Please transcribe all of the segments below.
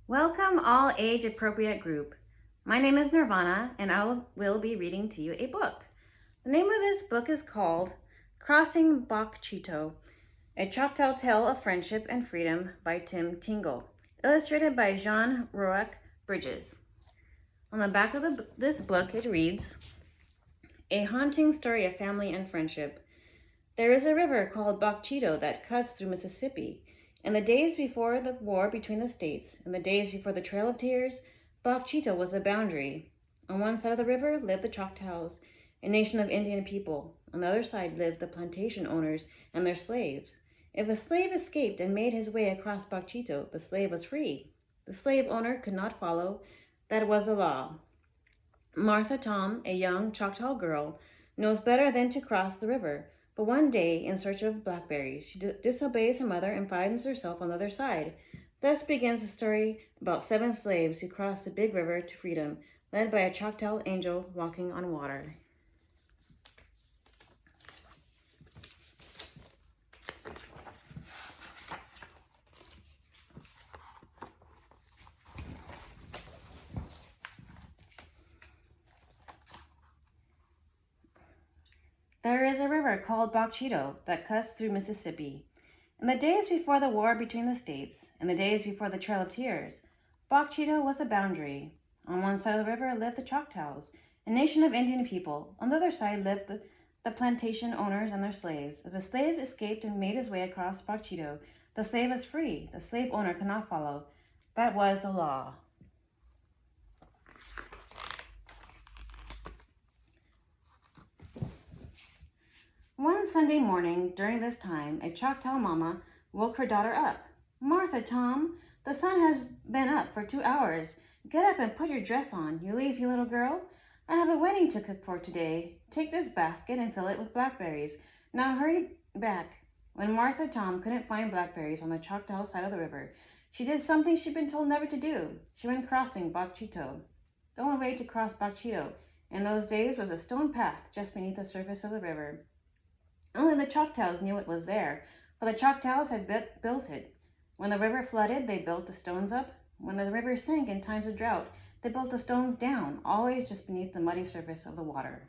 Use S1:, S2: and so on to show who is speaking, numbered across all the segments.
S1: Welcome, all age-appropriate group. My name is Nirvana, and will be reading to you a book. The name of this book is called Crossing Bok Chitto, A Choctaw Tale of Friendship and Freedom by Tim Tingle, illustrated by Jean Roach Bridges. On the back of this book, it reads, A haunting story of family and friendship. There is a river called Bok Chitto that cuts through Mississippi. In the days before the war between the states, in the days before the Trail of Tears, Bok Chitto was a boundary. On one side of the river lived the Choctaws, a nation of Indian people. On the other side lived the plantation owners and their slaves. If a slave escaped and made his way across Bok Chitto, the slave was free. The slave owner could not follow. That was the law. Martha Tom, a young Choctaw girl, knows better than to cross the river. But one day, in search of blackberries, she disobeys her mother and finds herself on the other side. Thus begins the story about 7 slaves who crossed the big river to freedom, led by a Choctaw angel walking on water. There is a river called Bok Chitto that cuts through Mississippi. In the days before the war between the states, in the days before the Trail of Tears, Bok Chitto was a boundary. On one side of the river lived the Choctaws, a nation of Indian people. On the other side lived the plantation owners and their slaves. If a slave escaped and made his way across Bok Chitto, the slave was free. The slave owner could not follow. That was the law. One Sunday morning during this time, a Choctaw mama woke her daughter up. Martha, Tom, the sun has been up for 2 hours. Get up and put your dress on, you lazy little girl. I have a wedding to cook for today. Take this basket and fill it with blackberries. Now hurry back. When Martha Tom couldn't find blackberries on the Choctaw side of the river, she did something she'd been told never to do. She went crossing Bok Chitto. The only way to cross Bok Chitto in those days was a stone path just beneath the surface of the river. Only the Choctaws knew it was there, for the Choctaws had built it. When the river flooded, they built the stones up. When the river sank in times of drought, they built the stones down, always just beneath the muddy surface of the water.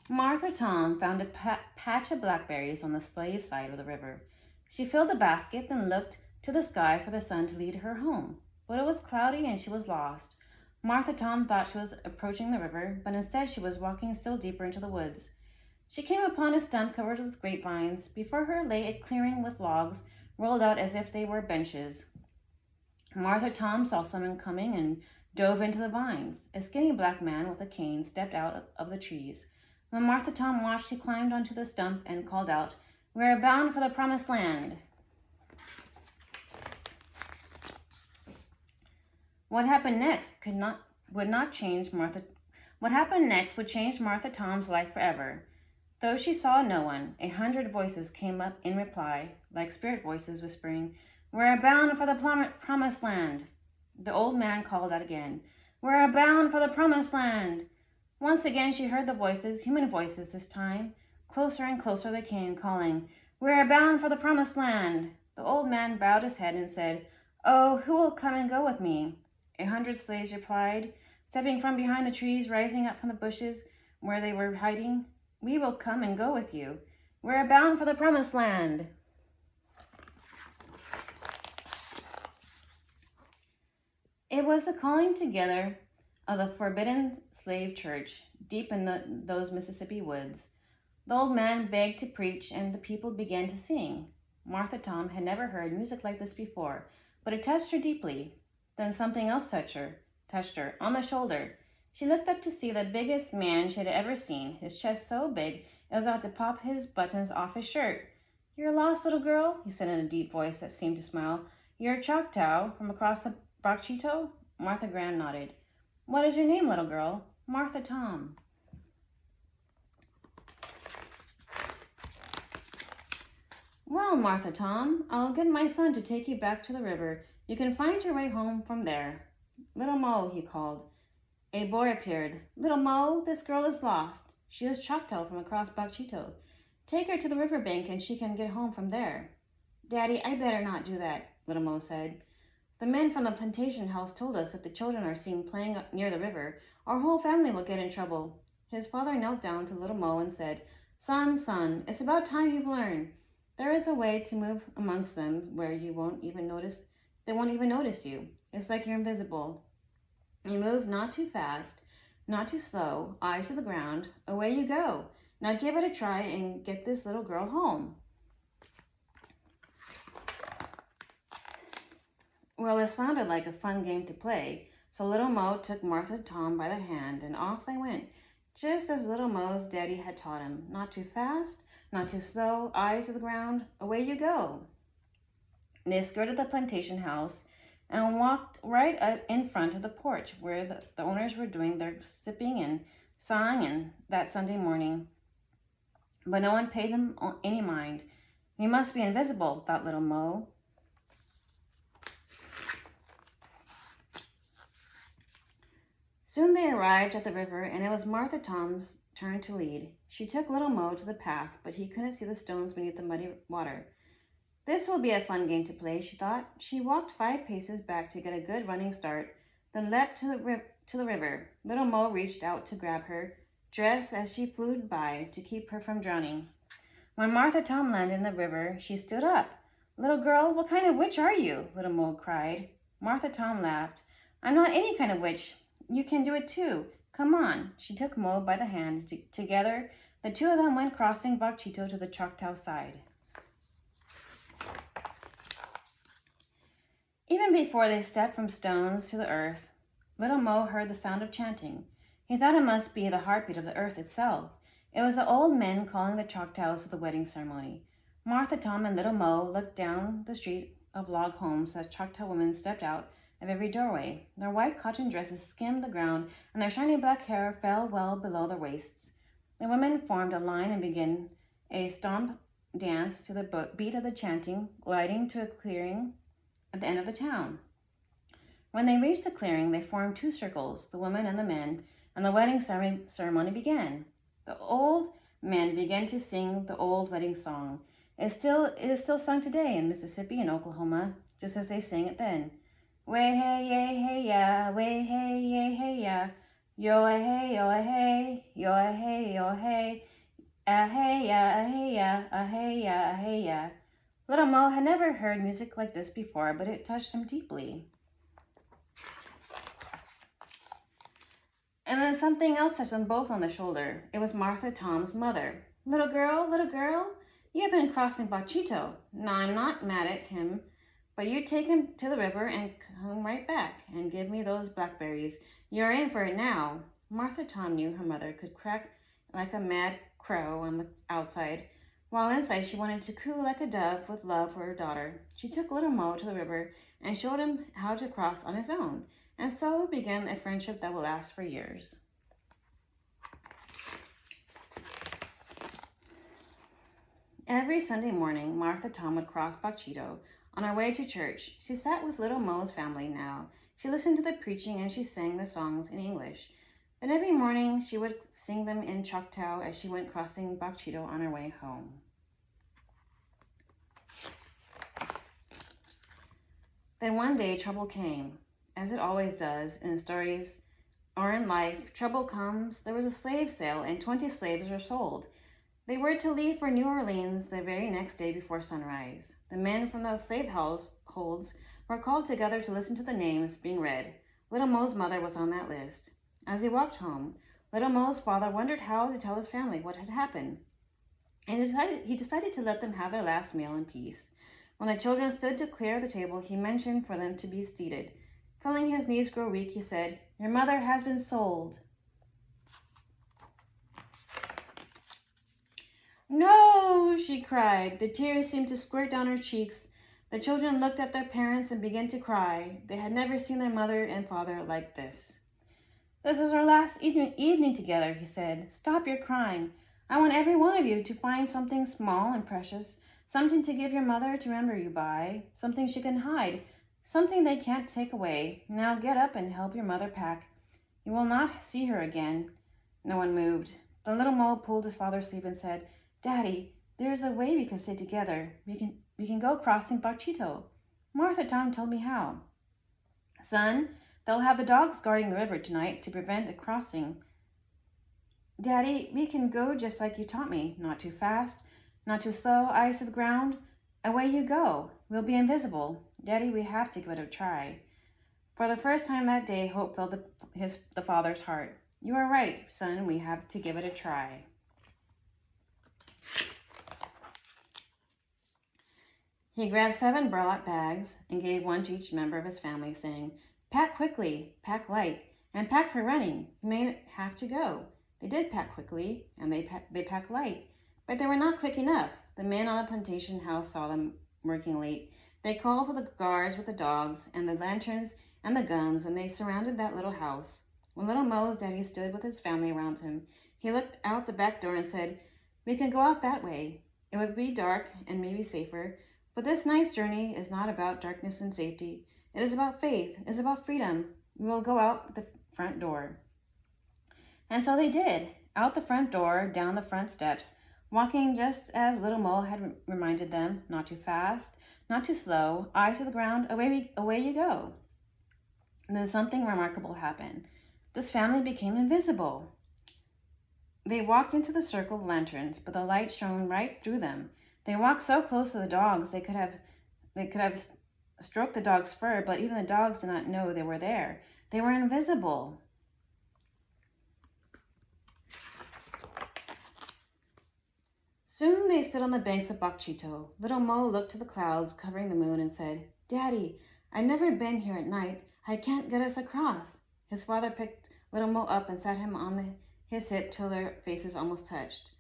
S1: Martha Tom found a patch of blackberries on the slave side of the river. She filled the basket, then looked to the sky for the sun to lead her home. But it was cloudy and she was lost. Martha Tom thought she was approaching the river, but instead she was walking still deeper into the woods. She came upon a stump covered with grapevines. Before her lay a clearing with logs rolled out as if they were benches. Martha Tom saw someone coming and dove into the vines. A skinny black man with a cane stepped out of the trees. When Martha Tom watched, he climbed onto the stump and called out, "We are bound for the promised land." What happened next would change Martha Tom's life forever. Though she saw no one, 100 voices came up in reply, like spirit voices whispering, "We are bound for the promised land." The old man called out again, "We are bound for the promised land." Once again she heard the voices, human voices this time. Closer and closer they came, calling, "We are bound for the promised land." The old man bowed his head and said, "Oh, who will come and go with me?" 100 slaves replied, stepping from behind the trees, rising up from the bushes where they were hiding. "We will come and go with you. We are bound for the promised land." It was the calling together of the forbidden slave church deep in those Mississippi woods. The old man begged to preach and the people began to sing. Martha Tom had never heard music like this before, but it touched her deeply. Then something else touched her on the shoulder. She looked up to see the biggest man she had ever seen, his chest so big it was about to pop his buttons off his shirt. "You're lost, little girl," he said in a deep voice that seemed to smile. "You're a Choctaw from across the Bok Chitto?" Martha Graham nodded. "What is your name, little girl?" "Martha Tom." "Well, Martha Tom, I'll get my son to take you back to the river. You can find your way home from there." "Little Mo," he called. A boy appeared. "Little Mo, this girl is lost. She is Choctaw from across Bok Chitto. Take her to the river bank and she can get home from there. Daddy, I better not do that, Little Mo said. The men from the plantation house told us if the children are seen playing near the river, our whole family will get in trouble. His father knelt down to Little Mo and said, Son, it's about time you've learned. There is a way to move amongst them where they won't even notice you. It's like you're invisible. You move not too fast, not too slow, eyes to the ground. Away you go. Now give it a try and get this little girl home. Well, it sounded like a fun game to play, so Little Mo took Martha Tom by the hand, and off they went, just as Little Mo's daddy had taught him. Not too fast, not too slow, eyes to the ground, away you go. They skirted the plantation house and walked right up in front of the porch where the owners were doing their sipping and sawing that Sunday morning. But no one paid them any mind. We must be invisible, thought Little Mo. Soon they arrived at the river, and it was Martha Tom's turn to lead. She took Little Mo to the path, but he couldn't see the stones beneath the muddy water. This will be a fun game to play, she thought. She walked 5 paces back to get a good running start, then leapt to the river. Little Mo reached out to grab her dress as she flew by to keep her from drowning. When Martha Tom landed in the river, she stood up. Little girl, what kind of witch are you? Little Mo cried. Martha Tom laughed. I'm not any kind of witch. You can do it too. Come on. She took Mo by the hand. Together, the two of them went crossing Bok Chitto to the Choctaw side. Even before they stepped from stones to the earth, Little Mo heard the sound of chanting. He thought it must be the heartbeat of the earth itself. It was the old men calling the Choctaws to the wedding ceremony. Martha Tom and Little Mo looked down the street of log homes as Choctaw women stepped out of every doorway. Their white cotton dresses skimmed the ground, and their shiny black hair fell well below their waists. The women formed a line and began a stomp dance to the beat of the chanting, gliding to a clearing at the end of the town. When they reached the clearing, they formed 2 circles, the women and the men, and the wedding ceremony began. The old men began to sing the old wedding song. It is still sung today in Mississippi and Oklahoma, just as they sang it then. Way hey yay hey ya, way hey yay hey ya, yo a hey yo a hey, yo a hey yo a hey, a hey ya a hey ya a hey ya a hey ya. Little Mo had never heard music like this before, but it touched him deeply. And then something else touched them both on the shoulder. It was Martha Tom's mother. Little girl, you have been crossing Bok Chitto. Now I'm not mad at him, but you take him to the river and come right back and give me those blackberries. You're in for it now. Martha Tom knew her mother could crack like a mad crow on the outside, while inside she wanted to coo like a dove with love for her daughter. She took Little Mo to the river and showed him how to cross on his own, and so began a friendship that will last for years. Every Sunday morning, Martha Tom would cross Bok Chitto on her way to church. She sat with Little Mo's family now. She listened to the preaching and she sang the songs in English. Then every morning she would sing them in Choctaw as she went crossing Bok Chitto on her way home. Then one day trouble came. As it always does in stories or in life, trouble comes. There was a slave sale and 20 slaves were sold. They were to leave for New Orleans the very next day before sunrise. The men from the slave households were called together to listen to the names being read. Little Mo's mother was on that list. As he walked home, Little Mo's father wondered how to tell his family what had happened. And he decided to let them have their last meal in peace. When the children stood to clear the table, he motioned for them to be seated. Feeling his knees grow weak, he said, "Your mother has been sold." "No!" she cried. The tears seemed to squirt down her cheeks. The children looked at their parents and began to cry. They had never seen their mother and father like this. "This is our last evening together," he said. "Stop your crying. I want every one of you to find something small and precious, something to give your mother to remember you by, something she can hide, something they can't take away. Now get up and help your mother pack. You will not see her again." No one moved. Then Little Mo pulled his father's sleeve and said, Daddy, there's a way we can stay together. We can go crossing Bok Chitto. Martha Tom told me how. Son, they'll have the dogs guarding the river tonight to prevent a crossing. Daddy, we can go just like you taught me. Not too fast, not too slow, eyes to the ground. Away you go. We'll be invisible. Daddy, we have to give it a try. For the first time that day, hope filled the father's heart. You are right, son. We have to give it a try. He grabbed 7 burlap bags and gave one to each member of his family, saying, Pack quickly, pack light, and pack for running. You may have to go. They did pack quickly, and they packed light, but they were not quick enough. The men on the plantation house saw them working late. They called for the guards with the dogs and the lanterns and the guns, and they surrounded that little house. When little Mo's daddy stood with his family around him, he looked out the back door and said, We can go out that way. It would be dark and maybe safer, but this night's journey is not about darkness and safety. It is about faith. It is about freedom. We will go out the front door. And so they did, out the front door, down the front steps, walking just as little Mo had reminded them, not too fast, not too slow, eyes to the ground, away you go. And then something remarkable happened. This family became invisible. They walked into the circle of lanterns, but the light shone right through them. They walked so close to the dogs they could have stroked the dog's fur, but even the dogs did not know they were there. They were invisible. Soon they stood on the banks of Bok Chitto. Little Mo looked to the clouds covering the moon and said, Daddy, I've never been here at night. I can't get us across. His father picked little Mo up and sat him on his hip till their faces almost touched.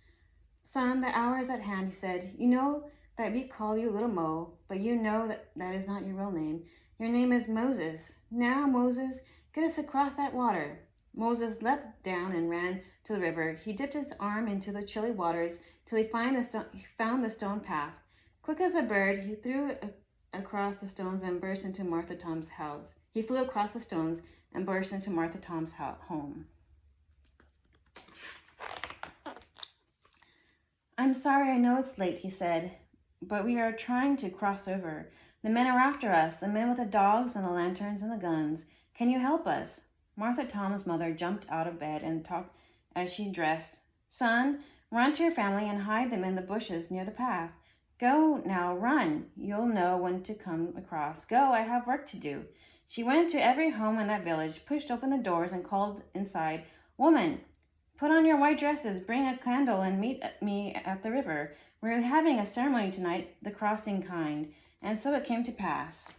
S1: Son, the hour is at hand, he said. You know that we call you Little Mo, but you know that is not your real name. Your name is Moses. Now, Moses, get us across that water. Moses leapt down and ran to the river. He dipped his arm into the chilly waters till he found the stone path. Quick as a bird, he threw across the stones and burst into Martha Tom's house. He flew across the stones and burst into Martha Tom's home. I'm sorry, I know it's late, he said, but we are trying to cross over. The men are after us, the men with the dogs and the lanterns and the guns. Can you help us? Martha Tom's mother jumped out of bed and talked as she dressed. Son, run to your family and hide them in the bushes near the path. Go now, run. You'll know when to come across. Go, I have work to do. She went to every home in that village, pushed open the doors, and called inside, Woman, put on your white dresses, bring a candle, and meet me at the river. We're having a ceremony tonight, the crossing kind. And so it came to pass.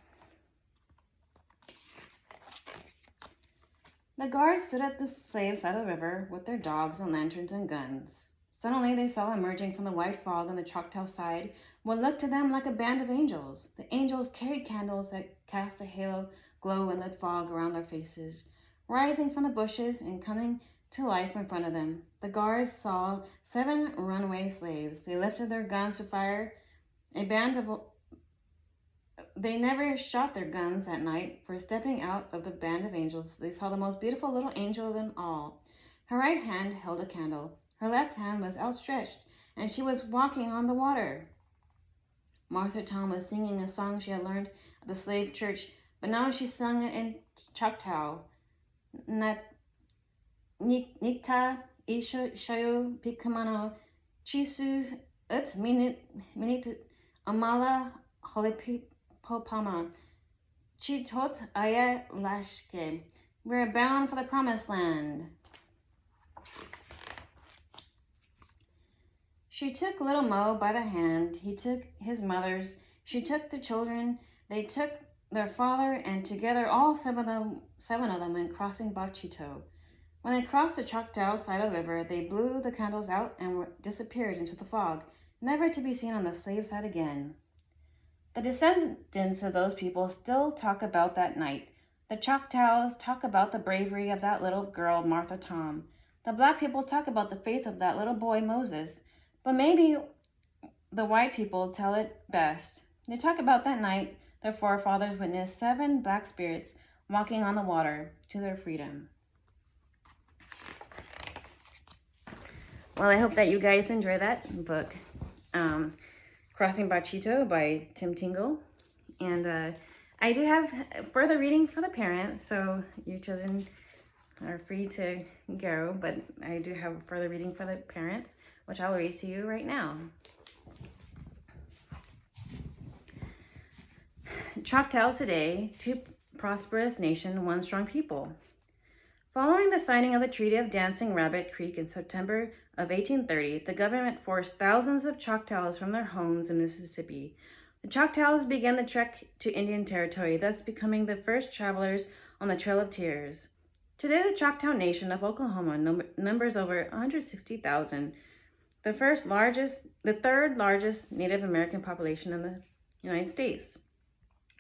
S1: The guards stood at the slave side of the river with their dogs and lanterns and guns. Suddenly they saw emerging from the white fog on the Choctaw side what looked to them like a band of angels. The angels carried candles that cast a halo glow in the fog around their faces. Rising from the bushes and coming to life in front of them, the guards saw 7 runaway slaves. They lifted their guns to fire. They never shot their guns that night, for stepping out of the band of angels, they saw the most beautiful little angel of them all. Her right hand held a candle. Her left hand was outstretched, and she was walking on the water. Martha Tom was singing a song she had learned at the slave church, but now she sung it in Choctaw. Nikta ishayo pikamano chisus ut minit amala holipopama chitot aya lashke. We're bound for the promised land. She took little Mo by the hand. He took his mother's. She took the children. They took their father, and together all seven of them went crossing Bok Chitto. When they crossed the Choctaw side of the river, they blew the candles out and disappeared into the fog, never to be seen on the slave side again. The descendants of those people still talk about that night. The Choctaws talk about the bravery of that little girl, Martha Tom. The black people talk about the faith of that little boy, Moses. But maybe the white people tell it best. They talk about that night their forefathers witnessed 7 black spirits walking on the water to their freedom. Well, I hope that you guys enjoy that book, Crossing Bok Chitto by Tim Tingle. And I do have further reading for the parents, so your children are free to go, but I do have further reading for the parents, which I'll read to you right now. Choctaws today, two prosperous nation, one strong people. Following the signing of the Treaty of Dancing Rabbit Creek in September of 1830, the government forced thousands of Choctaws from their homes in Mississippi. The Choctaws began the trek to Indian Territory, thus becoming the first travelers on the Trail of Tears. Today, the Choctaw Nation of Oklahoma numbers over 160,000, the third largest Native American population in the United States.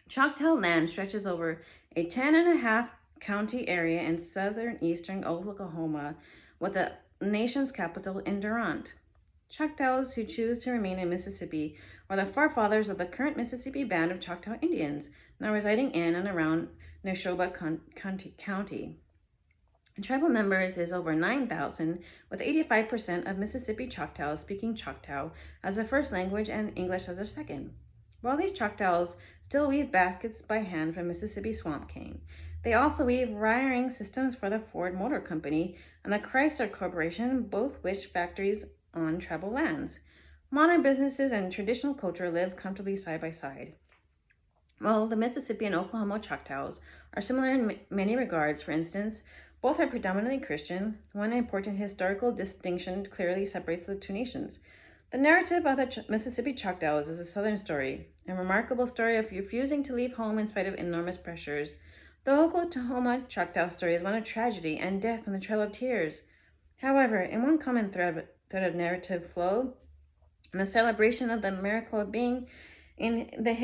S1: Choctaw land stretches over a 10.5 county area in southern eastern Oklahoma, with the nation's capital in Durant. Choctaws who choose to remain in Mississippi are the forefathers of the current Mississippi Band of Choctaw Indians, now residing in and around Neshoba County. Tribal members is over 9,000, with 85% of Mississippi Choctaws speaking Choctaw as their first language and English as their second. While these Choctaws still weave baskets by hand from Mississippi swamp cane, they also weave wiring systems for the Ford Motor Company and the Chrysler Corporation, both which factories on tribal lands. Modern businesses and traditional culture live comfortably side by side. While the Mississippi and Oklahoma Choctaws are similar in many regards, for instance, both are predominantly Christian. One important historical distinction clearly separates the two nations. The narrative of the Mississippi Choctaws is a Southern story, a remarkable story of refusing to leave home in spite of enormous pressures. The Oklahoma Choctaw story is one of tragedy and death on the Trail of Tears. However, in one common thread of narrative flow, and the celebration of the miracle of being in the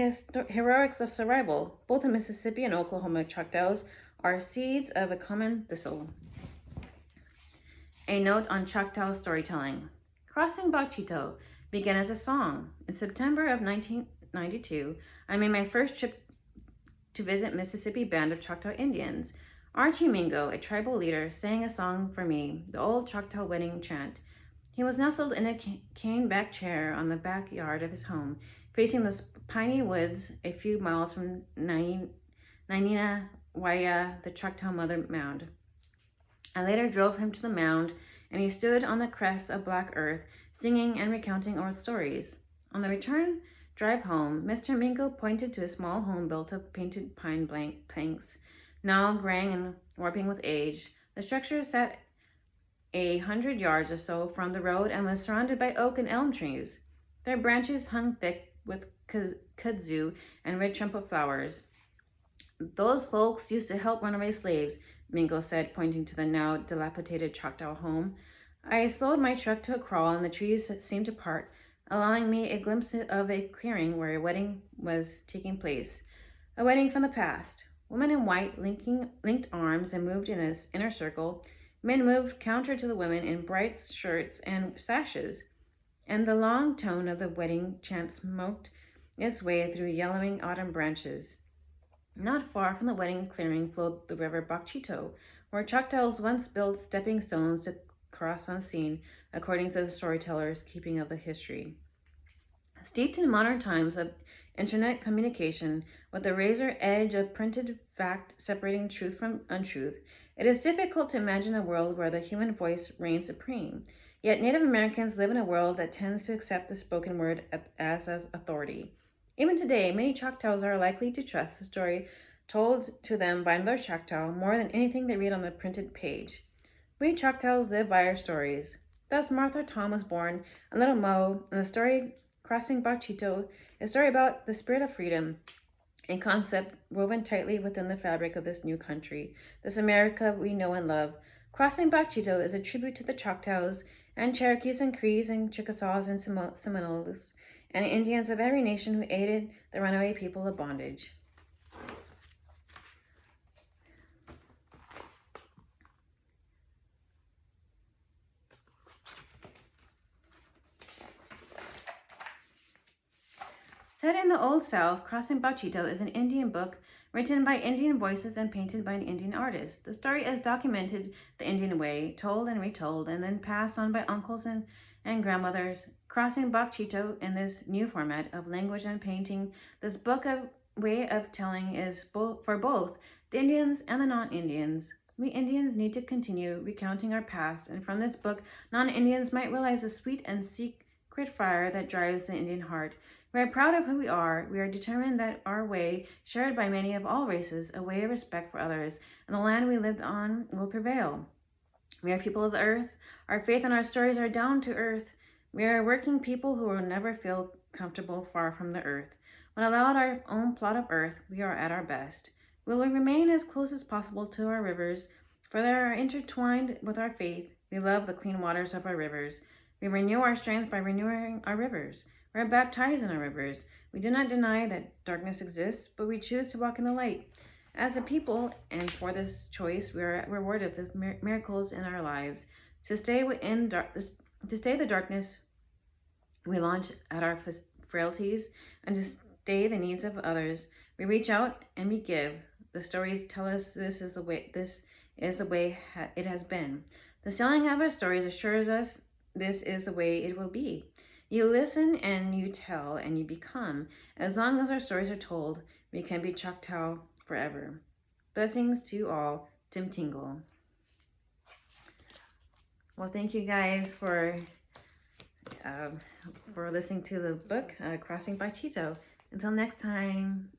S1: heroics of survival, both the Mississippi and Oklahoma Choctaws are seeds of a common thistle. A note on Choctaw storytelling. Crossing Bok Chitto began as a song. In September of 1992, I made my first trip to visit Mississippi Band of Choctaw Indians. Archie Mingo, a tribal leader, sang a song for me, the old Choctaw wedding chant. He was nestled in a cane-back chair on the backyard of his home, facing the piney woods a few miles from Nainina Waya, the Choctaw Mother Mound. I later drove him to the mound, and he stood on the crest of black earth, singing and recounting old stories. On the return drive home, Mr. Mingo pointed to a small home built of painted pine planks, now graying and warping with age. The structure sat 100 yards or so from the road and was surrounded by oak and elm trees. Their branches hung thick with kudzu and red trumpet flowers. Those folks used to help runaway slaves, Mingo said, pointing to the now dilapidated Choctaw home. I slowed my truck to a crawl, and the trees seemed to part, allowing me a glimpse of a clearing where a wedding was taking place. A wedding from the past. Women in white linked arms and moved in an inner circle. Men moved counter to the women in bright shirts and sashes, and the long tone of the wedding chant smoked its way through yellowing autumn branches. Not far from the wedding clearing flowed the river Bok Chitto, where Choctaws once built stepping stones to cross unseen, according to the storytellers' keeping of the history. Steeped in modern times of internet communication, with the razor edge of printed fact separating truth from untruth, it is difficult to imagine a world where the human voice reigns supreme. Yet Native Americans live in a world that tends to accept the spoken word as authority. Even today, many Choctaws are likely to trust the story told to them by another Choctaw more than anything they read on the printed page. We Choctaws live by our stories. Thus, Martha Tom was born, and Little Mo, and the story Crossing Bok Chitto, a story about the spirit of freedom, a concept woven tightly within the fabric of this new country, this America we know and love. Crossing Bok Chitto is a tribute to the Choctaws and Cherokees and Crees and Chickasaws and Seminoles and Indians of every nation who aided the runaway people of bondage. Set in the Old South, Crossing Bok Chitto is an Indian book written by Indian voices and painted by an Indian artist. The story is documented the Indian way, told and retold, and then passed on by uncles and grandmothers. Crossing Bok Chitto in this new format of language and painting, this book of way of telling is for both the Indians and the non-Indians. We Indians need to continue recounting our past, and from this book, non-Indians might realize the sweet and secret fire that drives the Indian heart. We are proud of who we are. We are determined that our way, shared by many of all races, a way of respect for others, and the land we lived on will prevail. We are people of the earth. Our faith and our stories are down to earth. We are working people who will never feel comfortable far from the earth. When allowed our own plot of earth, we are at our best. We will remain as close as possible to our rivers, for they are intertwined with our faith. We love the clean waters of our rivers. We renew our strength by renewing our rivers. We are baptized in our rivers. We do not deny that darkness exists, but we choose to walk in the light. As a people, and for this choice, we are rewarded with miracles in our lives. To stay the darkness, we launch at our frailties, and to stay the needs of others, we reach out and we give. The stories tell us this is the way it has been. The telling of our stories assures us this is the way it will be. You listen and you tell and you become. As long as our stories are told, we can be Choctaw forever. Blessings to all. Tim Tingle. Well, thank you guys for listening to the book, Crossing Bok Chitto. Until next time.